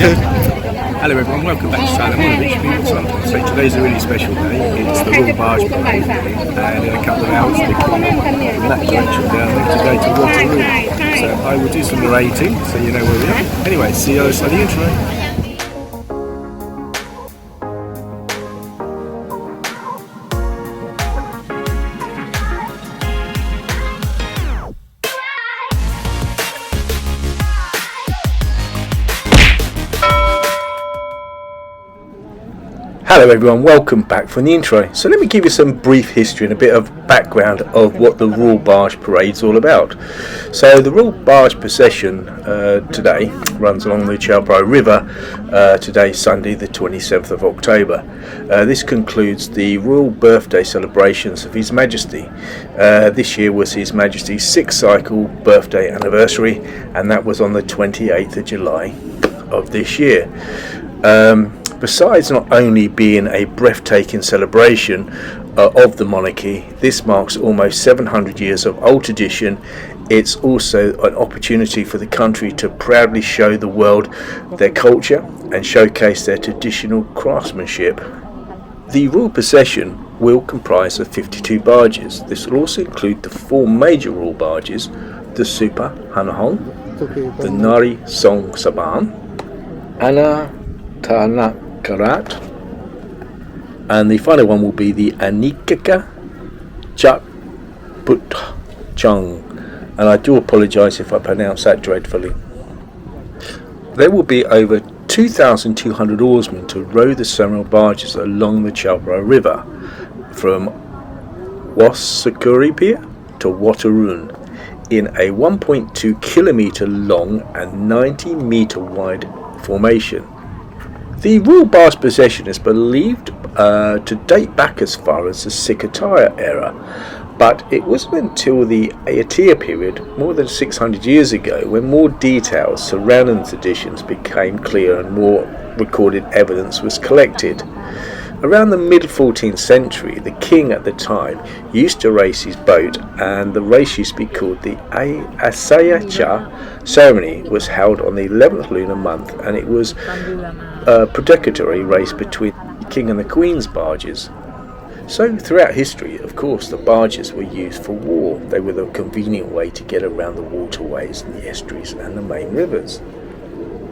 Hello everyone, welcome back to Suntorn. So today's a really special day. It's the Royal Barge Parade, and in a couple of hours we're coming from that direction down there to go to Wutt. So I will do some narrating so you know where we are. Anyway, see you on the intro. Hello everyone, welcome back from the intro. So let me give you some brief history and a bit of background of what the Royal Barge Parade is all about. So the Royal Barge Procession today runs along the Chao Phraya River, today Sunday the 27th of October. This concludes the royal birthday celebrations of His Majesty. This year was His Majesty's 6th cycle birthday anniversary, and that was on the 28th of July of this year. Besides not only being a breathtaking celebration of the monarchy, this marks almost 700 years of old tradition. It's also an opportunity for the country to proudly show the world their culture and showcase their traditional craftsmanship. The royal procession will comprise of 52 barges. This will also include the 4 major royal barges, the Suphannahong, the Narai Suban, Anantanakkharat, and the final one will be the Anekkachatphutchong, and I do apologise if I pronounce that dreadfully. There will be over 2,200 oarsmen to row the ceremonial barges along the Chao Phraya River from Wutt to Wutt in a 1.2 kilometre long and 90 metre wide formation. The Royal Barge Procession is believed to date back as far as the Sikhataya era, but it wasn't until the Ayutthaya period, more than 600 years ago, when more details surrounding the traditions became clear and more recorded evidence was collected. Around the mid-14th century, the king at the time used to race his boat, and the race used to be called the Anekkachatphutchong. Ceremony was held on the 11th lunar month, and it was a predatory race between the king and the queen's barges. So throughout history, of course, the barges were used for war. They were the convenient way to get around the waterways and the estuaries and the main rivers.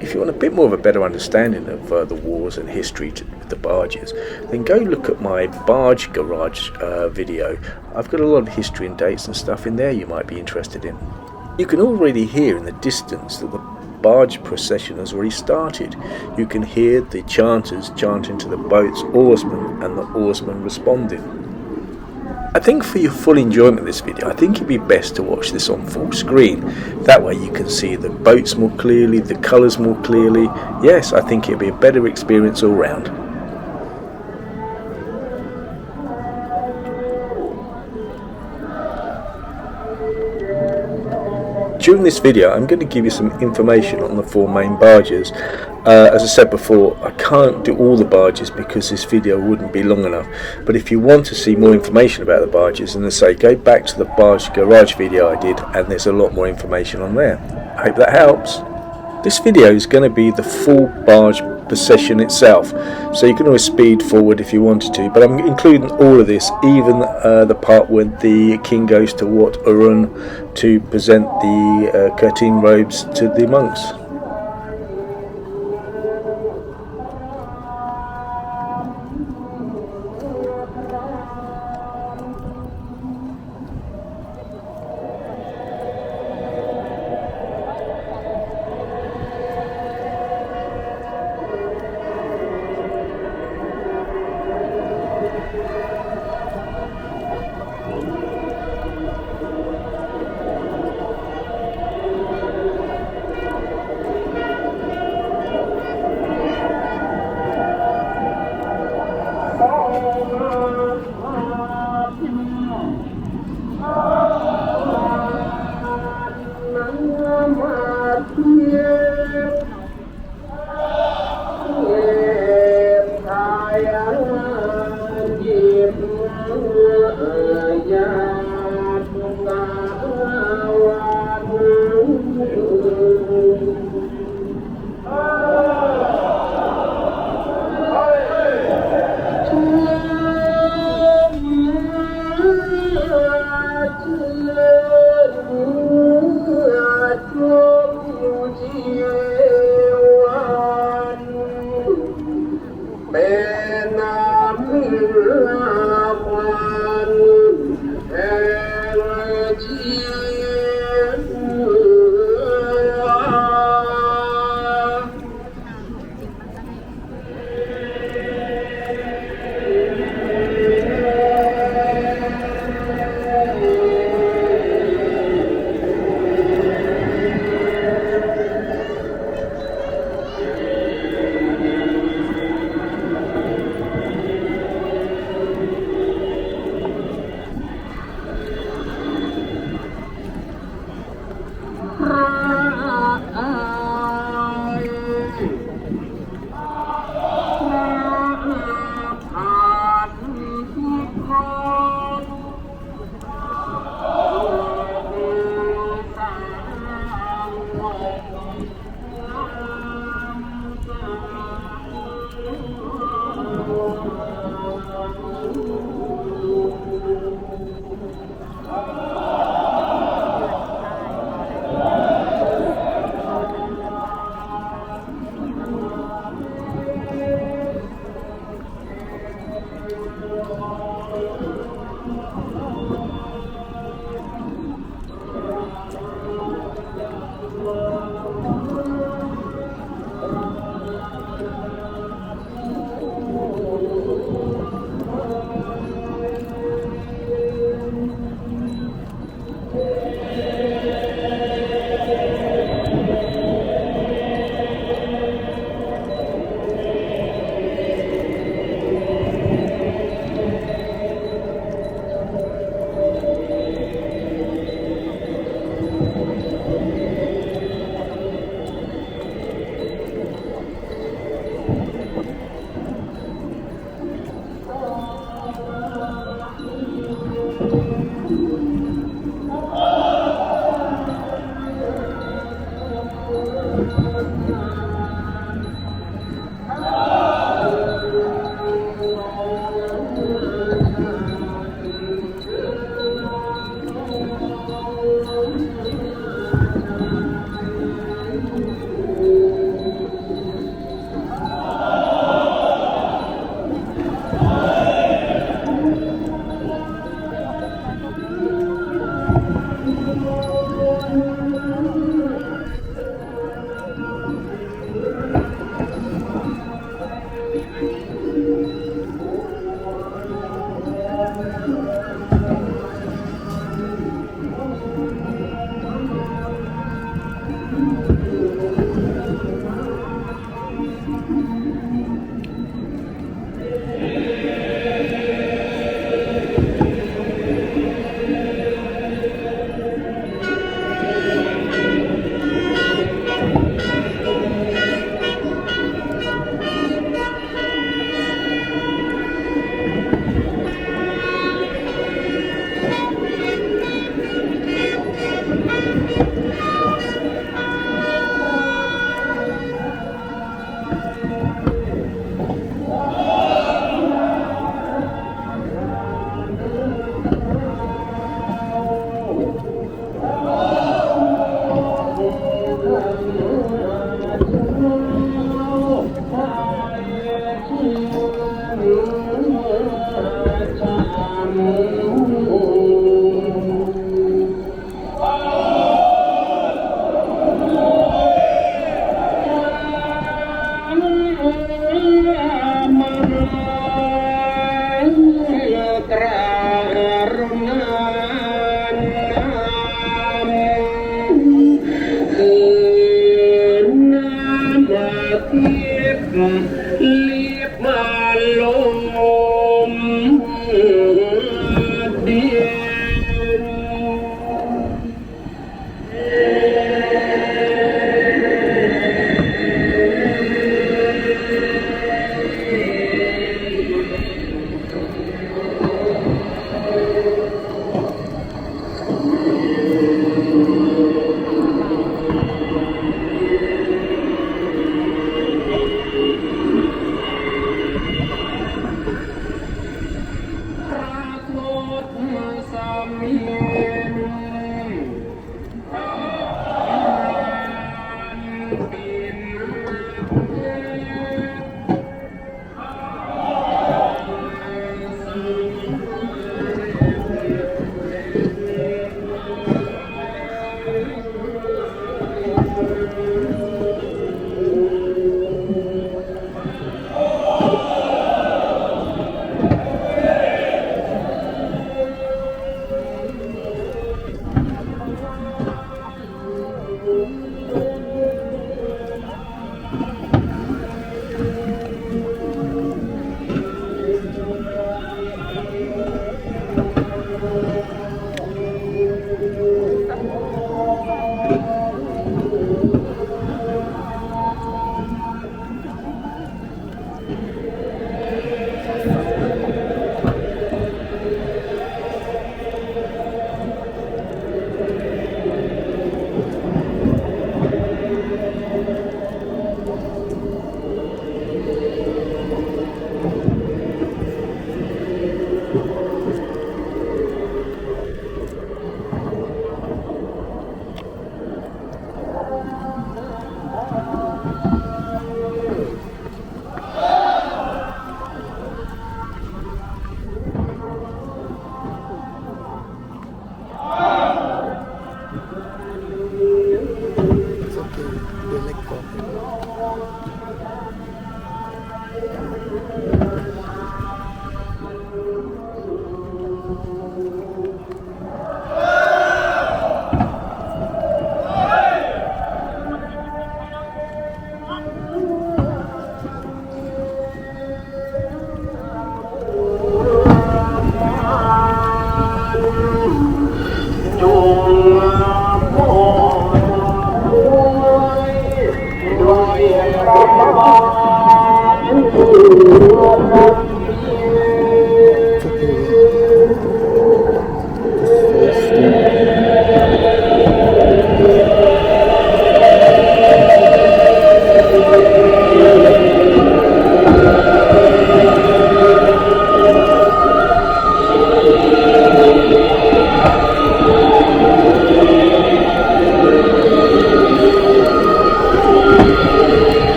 If you want a bit more of a better understanding of the wars and history with the barges, then go look at my barge garage video. I've got a lot of history and dates and stuff in there you might be interested in. You can already hear in the distance that the barge procession has already started. You can hear the chanters chanting to the boat's oarsmen and the oarsmen responding. I think for your full enjoyment of this video, I think it'd be best to watch this on full screen. That way you can see the boats more clearly, the colours more clearly. Yes, I think it'd be a better experience all round. During this video, I'm going to give you some information on the 4 main barges. As I said before, I can't do all the barges because this video wouldn't be long enough. But if you want to see more information about the barges, then I say go back to the barge garage video I did, and there's a lot more information on there. I hope that helps. This video is going to be the full barge procession itself, so you can always speed forward if you wanted to, but I'm including all of this, even the part where the king goes to Wutt to present the curtain robes to the monks.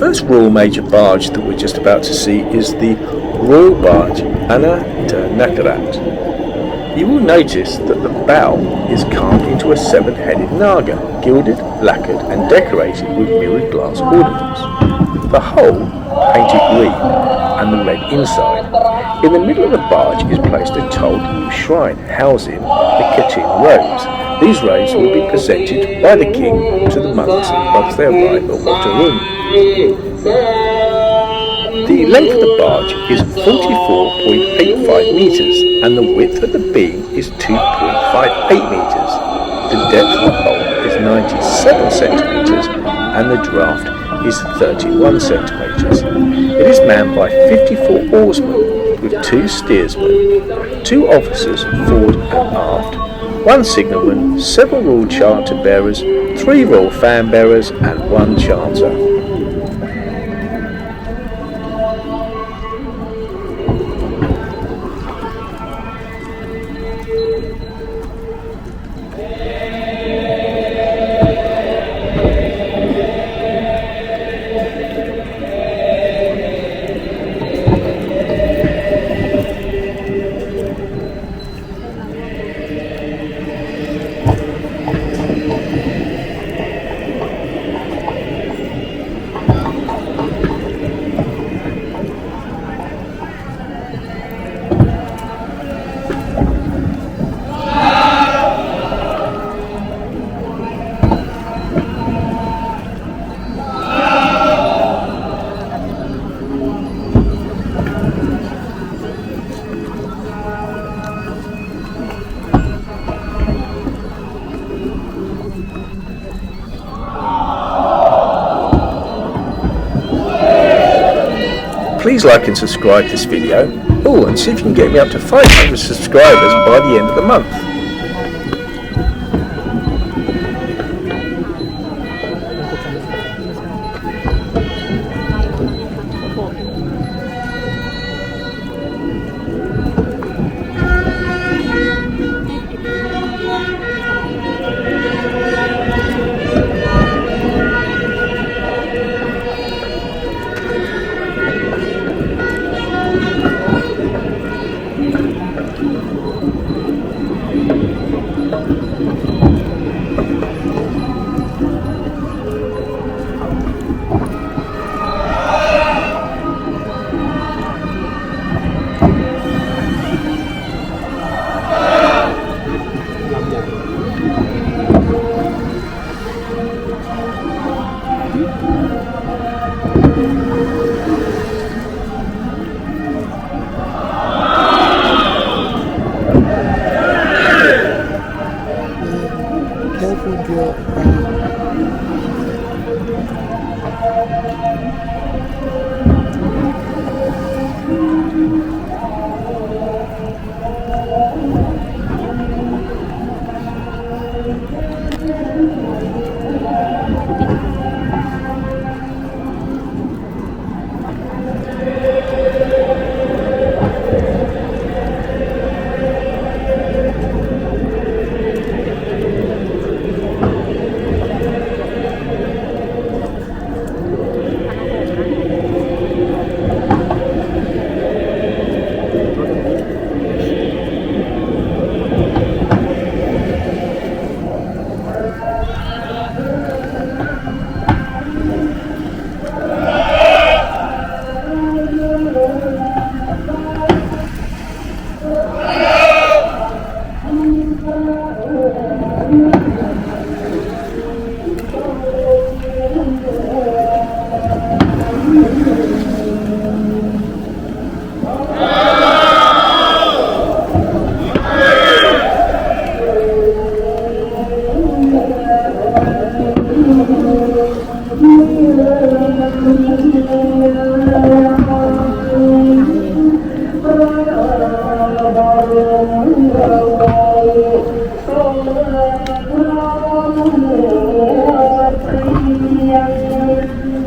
first Royal Major Barge that we're just about to see is the Royal Barge Anantanakkharat. You will notice that the bow is carved into a seven-headed naga, gilded, lacquered and decorated with mirrored glass ornaments. The hull painted green and the red inside. In the middle of the barge is placed a tiled shrine housing the Kachin robes. These robes will be presented by the king to the monks once they arrive at Wutt. The The length of the barge is 44.85 metres and the width of the beam is 2.58 metres. The depth of the hull is 97 centimetres and the draft is 31 centimetres. It is manned by 54 oarsmen with 2 steersmen, 2 officers forward and aft, 1 signalman, 7 royal charter bearers, 3 royal fan bearers and 1 chanter. Please like and subscribe to this video. Oh, and see if you can get me up to 500 subscribers by the end of the month.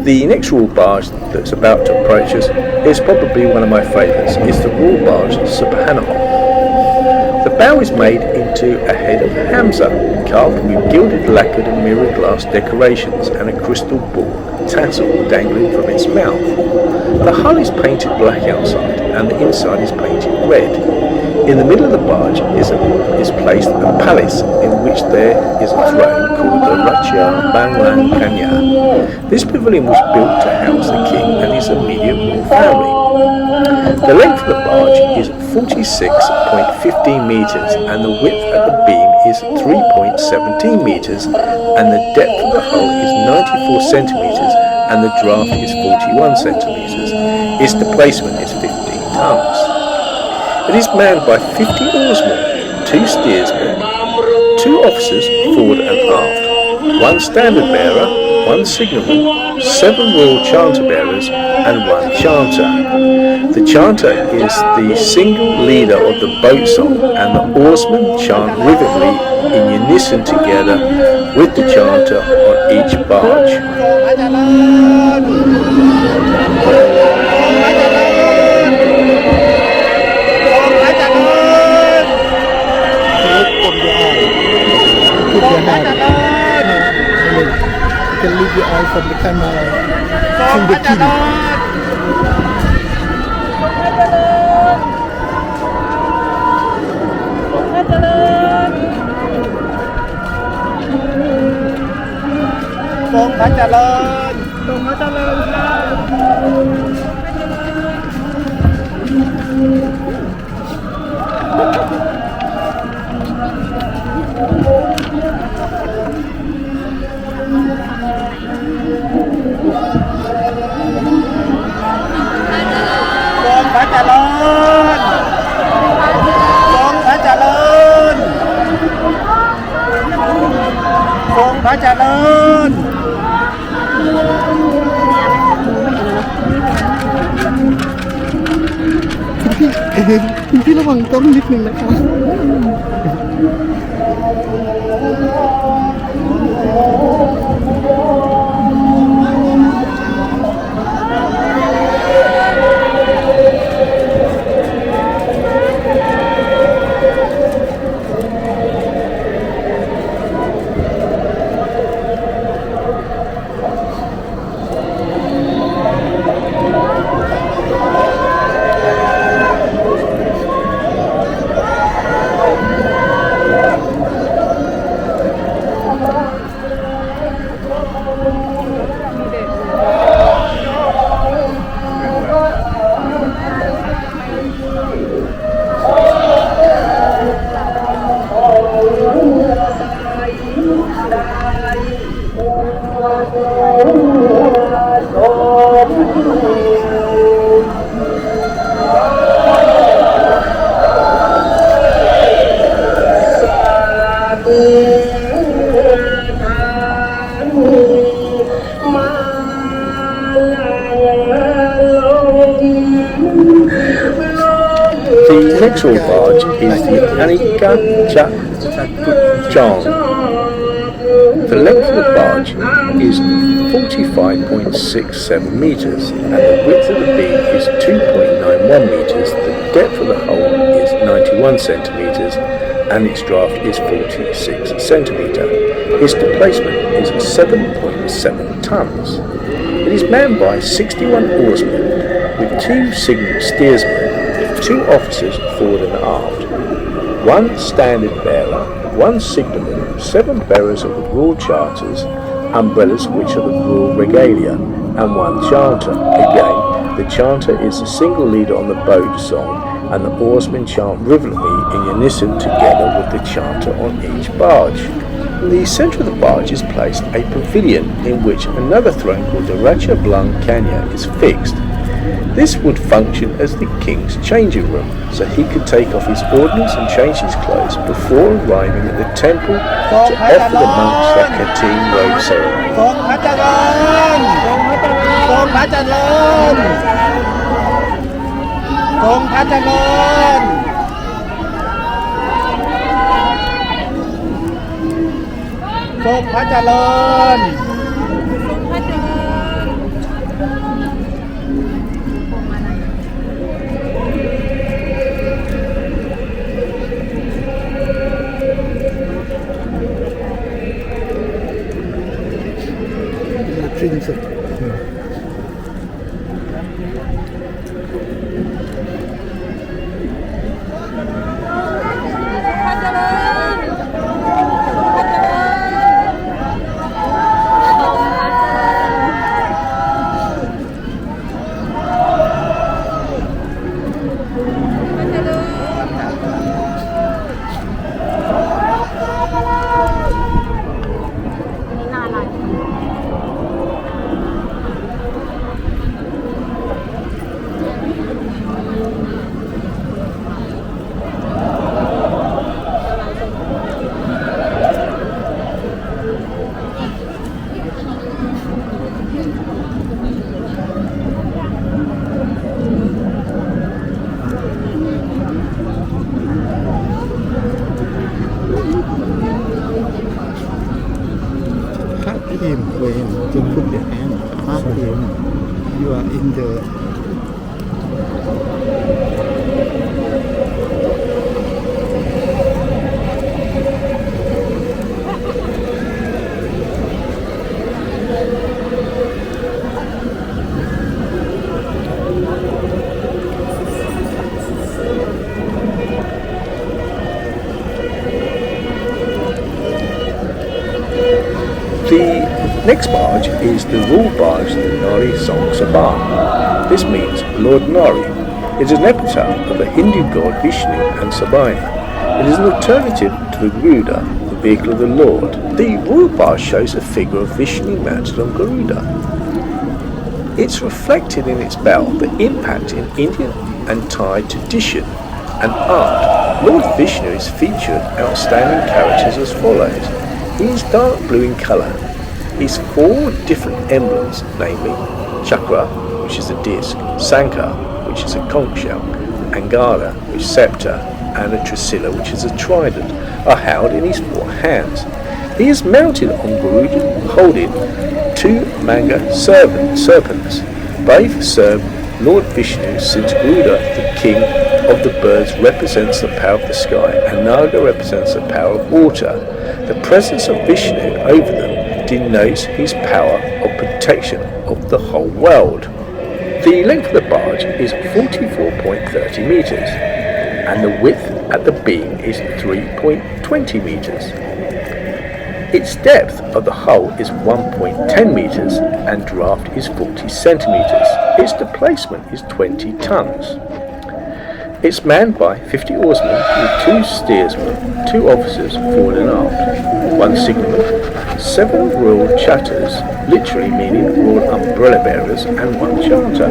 The next Royal Barge that's about to approach us is probably one of my favourites. It's the Royal Barge Suphannahong. The bow is made into a head of Hamza, carved with gilded, lacquered and mirror glass decorations and a crystal ball tassel dangling from its mouth. The hull is painted black outside and the inside is painted red. In the middle of the barge is placed a palace in which there is a throne called the Raja Banglang Kanya. This pavilion was built to house the king and his immediate royal family. The length of the barge is 46.15 metres and the width at the beam is 3.17 metres and the depth of the hull is 94 centimetres and the draft is 41 centimetres. Its displacement is 15 tons. It is manned by 50 oarsmen, 2 steersmen, 2 officers forward and aft, 1 standard bearer, 1 signalman, 7 royal chanter bearers and 1 chanter. The chanter is the single leader of the boat song, and the oarsmen chant rhythmically in unison together with the chanter on each barge. You can leave your eye from the camera to the king.คุณพี่ระวังต้นนิดนึงนะคะThe next Royal Barge is the Anekkachatphutchong. The length of the barge is 45.67 metres and the width of the beam is 2.91 metres, the depth of the hull is 91 centimetres and its draft is 46 centimetres. Its displacement is 7.7 tonnes. It is manned by 61 oarsmen with 2 steersmen, 2 officers forward and aft, 1 standard bearer, 1 signalman, 7 bearers of the royal charters, umbrellas which are the royal regalia, and 1 chanter. Again, the chanter is the single leader on the boat song, and the oarsmen chant rhythmically in unison together with the chanter on each barge. In the centre of the barge is placed a pavilion in which another throne called the Raja Blang Kanya is fixed. This would function as the king's changing room, so he could take off his ordnance and change his clothes before arriving at the temple to offer the monks the Katin robe ceremony. him when to put the hand past him. You are in the The next barge is the Royal Barge, the Narai Suban. This means Lord Narai. It is an epitaph of the Hindu god Vishnu and Suban. It is an alternative to the Garuda, the vehicle of the Lord. The Royal Barge shows a figure of Vishnu mounted on Garuda. It's reflected in its bell the impact in Indian and Thai tradition and art. Lord Vishnu is featured outstanding characters as follows. He is dark blue in colour. He's 4 different emblems, namely Chakra, which is a disc, Sankar, which is a conch shell, Angada, which is sceptre, and a Trisila, which is a trident, are held in his 4 hands. He is mounted on Garuda, holding 2 manga serpents. Both serve Lord Vishnu, since Garuda, the king of the birds, represents the power of the sky, and Naga represents the power of water. The presence of Vishnu over them denotes his power of protection of the whole world. The length of the barge is 44.30 metres, and the width at the beam is 3.20 metres. Its depth of the hull is 1.10 metres and draft is 40 centimetres. Its displacement is 20 tonnes. It's manned by 50 oarsmen with 2 steersmen, 2 officers forward and aft, 1 signalman, 7 royal chatters, literally meaning royal umbrella bearers, and 1 chanter.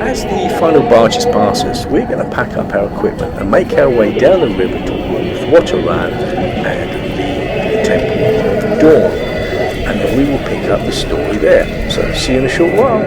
As the final barges pass us, we're going to pack up our equipment and make our way down the river towards Waterran and the Temple of Dawn, and then we will pick up the story there. So see you in a short while.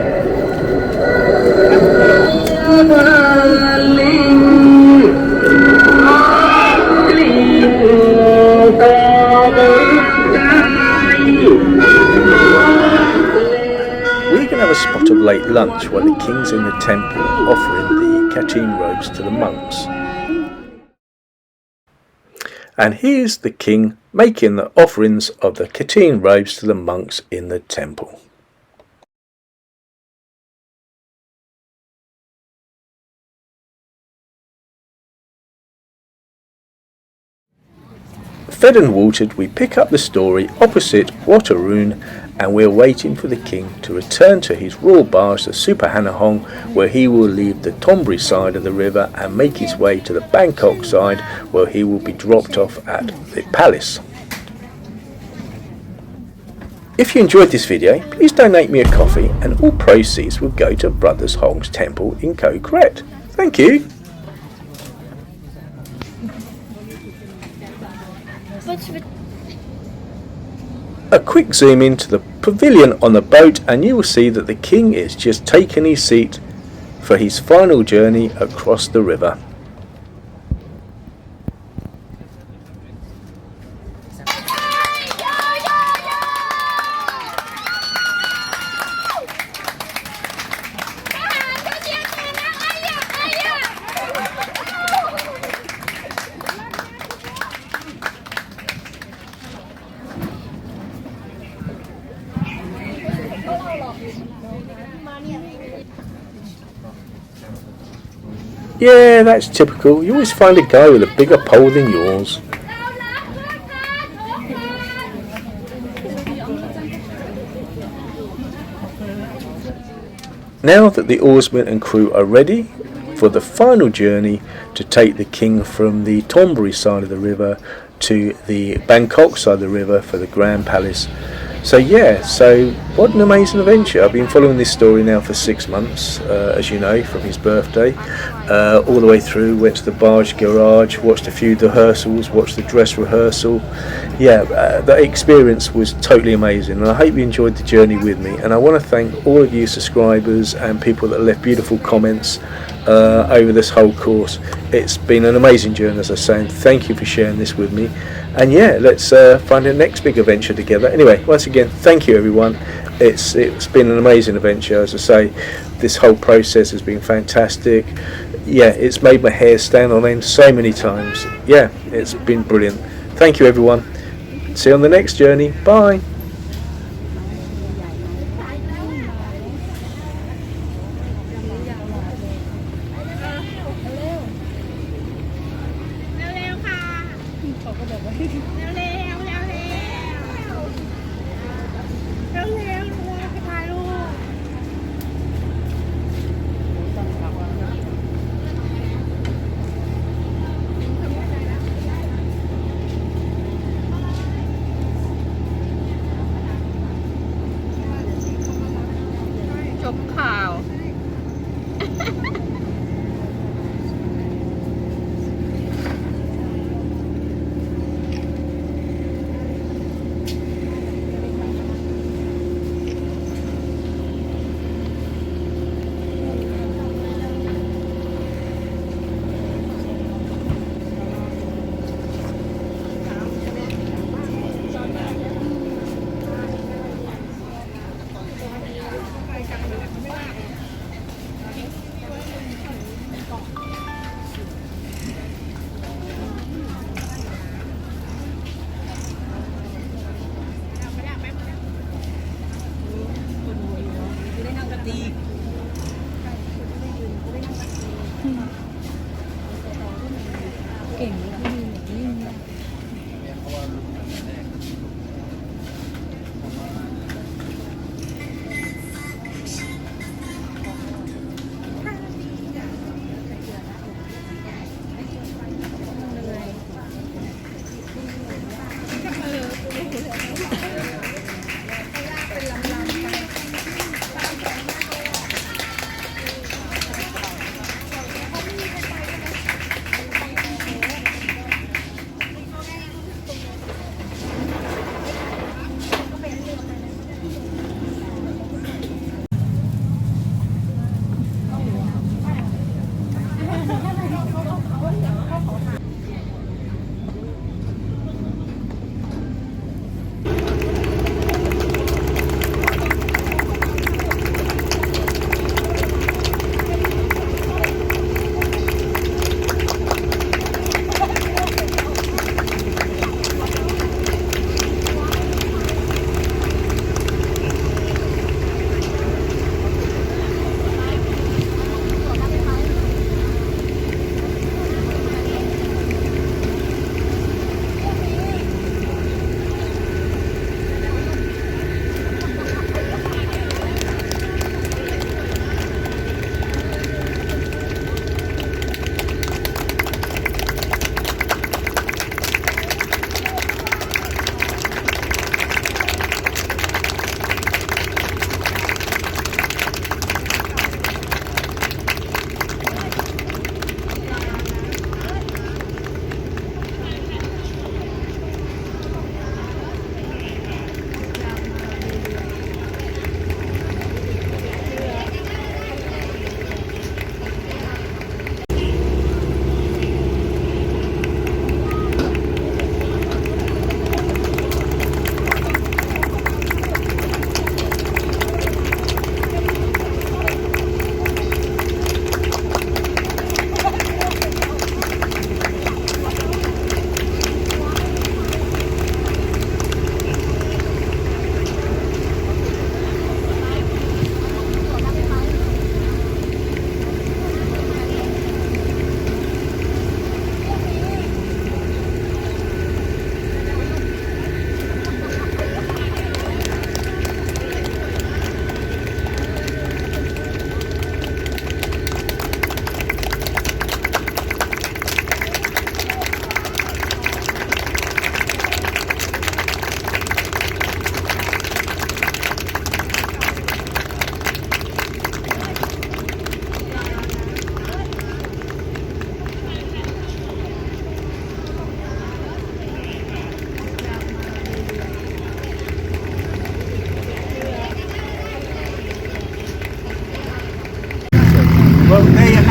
We're going to have a spot of late lunch while the king's in the temple offering the Khatin robes to the monks. And here's the king making the offerings of the Khatin robes to the monks in the temple. Fed and watered, we pick up the story opposite Waterroon and we're waiting for the king to return to his royal barge, the Suphannahong, where he will leave the Thonburi side of the river and make his way to the Bangkok side, where he will be dropped off at the palace. If you enjoyed this video, please donate me a coffee, and all proceeds will go to Brothers Hong's temple in Koh Kret. Thank you. A quick zoom into the pavilion on the boat and you will see that the king is just taking his seat for his final journey across the river. Yeah, that's typical. You always find a guy with a bigger pole than yours. Now that the oarsmen and crew are ready for the final journey to take the king from the Thonburi side of the river to the Bangkok side of the river for the Grand Palace. So yeah, so what an amazing adventure. I've been following this story now for 6 months, as you know, from his birthday, all the way through. Went to the barge garage, watched a few rehearsals, watched the dress rehearsal. Yeah, the experience was totally amazing, and I hope you enjoyed the journey with me. And I want to thank all of you subscribers and people that left beautiful comments over this whole course. It's been an amazing journey, as I say, and thank you for sharing this with me. And yeah, let's find the next big adventure together. Anyway, once again, thank you everyone. It's been an amazing adventure. As I say, this whole process has been fantastic. Yeah, it's made my hair stand on end so many times. Yeah, it's been brilliant. Thank you everyone. See you on the next journey. Bye.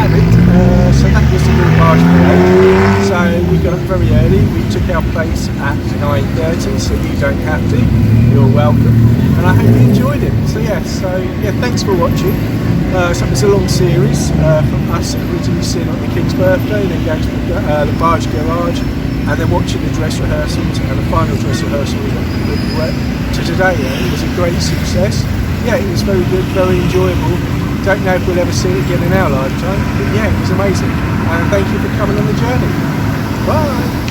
have it. So that was the Royal Barge Parade. So we got up very early. We took our place at 9:30, so you don't have to. You're welcome. And I hope you enjoyed it. So yeah, thanks for watching. So it's a long series from us originally seeing on the King's birthday, then going to the Barge Garage, and then watching the dress rehearsals and the final dress rehearsal with Wutt to today. It was a great success. Yeah, it was very good, very enjoyable. Don't know if we'll ever see it again in our lifetime, but yeah, it was amazing. And thank you for coming on the journey. Bye.